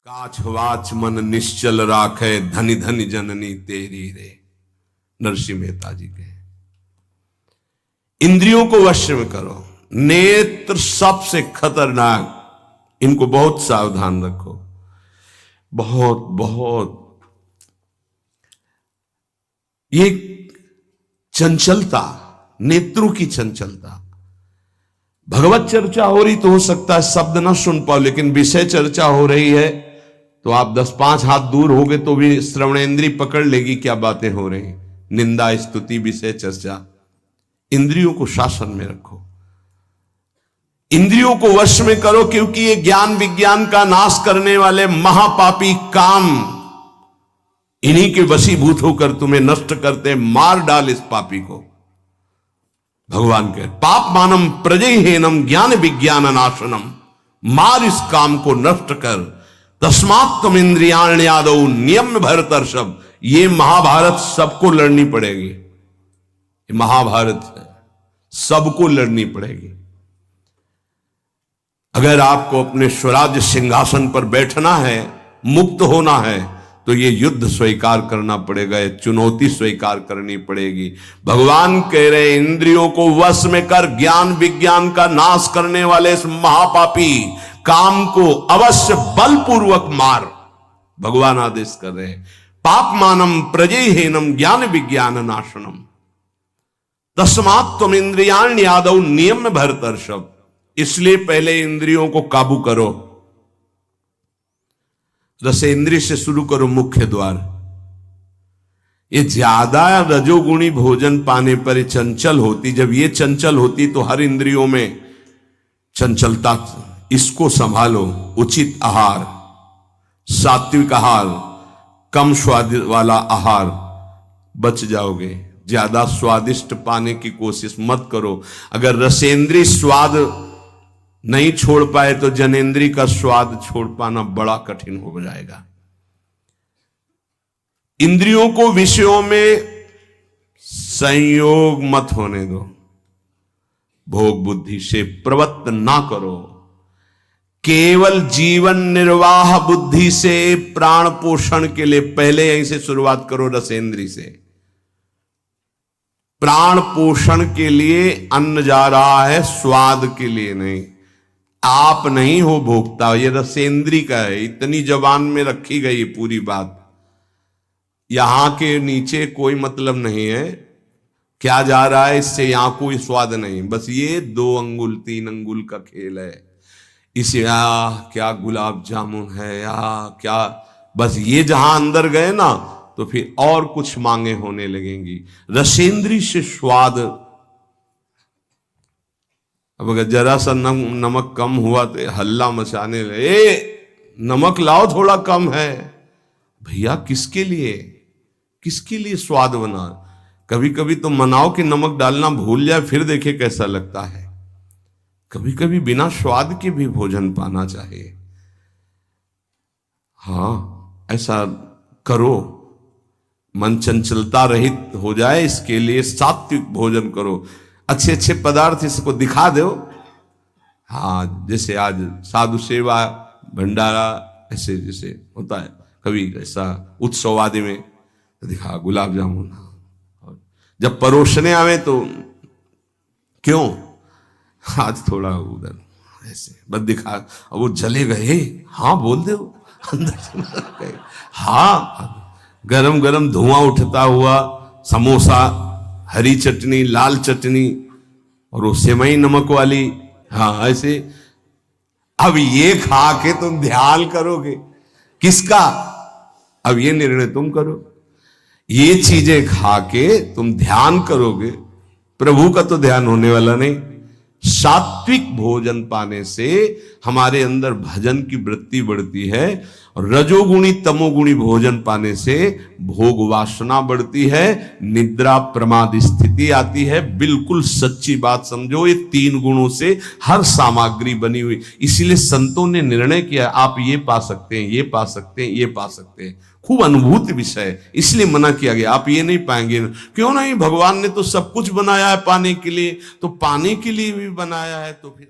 काछ वाच मन निश्चल राखे, धनि धनि जननी तेरी रे। नरसिंह मेहता जी के इंद्रियों को वश में करो। नेत्र सबसे खतरनाक, इनको बहुत सावधान रखो। बहुत बहुत ये चंचलता, नेत्रों की चंचलता। भगवत चर्चा हो रही तो हो सकता है शब्द ना सुन पाओ, लेकिन विषय चर्चा हो रही है तो आप 10-5 हाथ दूर होगे तो भी श्रवणेंद्री पकड़ लेगी क्या बातें हो रही। निंदा, स्तुति, विषय चर्चा। इंद्रियों को शासन में रखो, इंद्रियों को वश में करो, क्योंकि ये ज्ञान विज्ञान का नाश करने वाले महापापी काम इन्हीं के वशीभूत होकर तुम्हें नष्ट करते। मार डाल इस पापी को। भगवान के पाप मानम प्रजहीनम ज्ञान विज्ञान नाशनम, मार इस काम को नष्ट कर। तस्मात् तुम इंद्रियाण्यादौ नियम भरतर्षभ। ये महाभारत सबको लड़नी पड़ेगी, ये महाभारत है, सबको लड़नी पड़ेगी। अगर आपको अपने स्वराज्य सिंहासन पर बैठना है, मुक्त होना है, तो ये युद्ध स्वीकार करना पड़ेगा, ये चुनौती स्वीकार करनी पड़ेगी। भगवान कह रहे इंद्रियों को वश में कर, ज्ञान विज्ञान का नाश करने वाले इस महापापी काम को अवश्य बलपूर्वक मार। भगवान आदेश कर रहे हैं। पाप मानम प्रजहीनम ज्ञान विज्ञान नाशनम, तस्मात् तुम इंद्रियाण्यादौ नियम भरतर्षभ। इसलिए पहले इंद्रियों को काबू करो। रसेंद्रिय से शुरू करो, मुख्य द्वार। ये ज्यादा रजोगुणी भोजन पाने पर चंचल होती। जब ये चंचल होती तो हर इंद्रियों में चंचलता। इसको संभालो। उचित आहार, सात्विक आहार, कम स्वाद वाला आहार, बच जाओगे। ज्यादा स्वादिष्ट पाने की कोशिश मत करो। अगर रसेंद्रिय स्वाद नहीं छोड़ पाए तो जनेंद्री का स्वाद छोड़ पाना बड़ा कठिन हो जाएगा। इंद्रियों को विषयों में संयोग मत होने दो। भोग बुद्धि से प्रवृत्त ना करो। केवल जीवन निर्वाह बुद्धि से प्राण पोषण के लिए पहले यहीं से शुरुआत करो, रसेंद्री से। प्राण पोषण के लिए अन्न जा रहा है, स्वाद के लिए नहीं। आप नहीं हो भोक्ता, ये रसेंद्री का है। इतनी जबान में रखी गई पूरी बात। यहां के नीचे कोई मतलब नहीं है क्या जा रहा है, इससे यहां कोई स्वाद नहीं। बस ये 2 अंगुल 3 अंगुल का खेल है। इसे क्या गुलाब जामुन है या क्या, बस ये जहां अंदर गए ना तो फिर और कुछ मांगे होने लगेंगी। रसेंद्री से स्वाद। अब अगर जरा सा नमक कम हुआ तो हल्ला मचाने लगे, नमक लाओ थोड़ा कम है। भैया किसके लिए, किसके लिए स्वाद बना। कभी कभी तो मनाओ कि नमक डालना भूल जाए, फिर देखे कैसा लगता है। कभी कभी बिना स्वाद के भी भोजन पाना चाहिए। हाँ, ऐसा करो। मन चंचलता रहित हो जाए, इसके लिए सात्विक भोजन करो। अच्छे अच्छे पदार्थ इसको दिखा दो। हाँ, जैसे आज साधु सेवा भंडारा ऐसे जैसे होता है, कभी ऐसा उत्सव आदि में दिखा गुलाब जामुन। जब परोसने आवे तो क्यों आज थोड़ा उधर ऐसे बस दिखा, और वो जले गए। हाँ बोल दो अंदर से। हाँ, गरम गरम धुआं उठता हुआ समोसा, हरी चटनी, लाल चटनी, और वो सेवई नमक वाली। हाँ ऐसे। अब ये खा के तुम ध्यान करोगे किसका, अब ये निर्णय तुम करो। ये चीजें खा के तुम ध्यान करोगे, प्रभु का तो ध्यान होने वाला नहीं। सात्विक भोजन पाने से हमारे अंदर भजन की वृत्ति बढ़ती है, और रजोगुणी तमोगुणी भोजन पाने से भोग वासना बढ़ती है, निद्रा प्रमाद स्थिति आती है। बिल्कुल सच्ची बात समझो, ये 3 गुणों से हर सामग्री बनी हुई। इसीलिए संतों ने निर्णय किया आप ये पा सकते हैं, ये पा सकते हैं, ये पा सकते हैं। खूब अनुभूत विषय, इसलिए मना किया गया आप ये नहीं पाएंगे। क्यों नहीं, भगवान ने तो सब कुछ बनाया है पाने के लिए, तो पाने के लिए भी बनाया है, तो फिर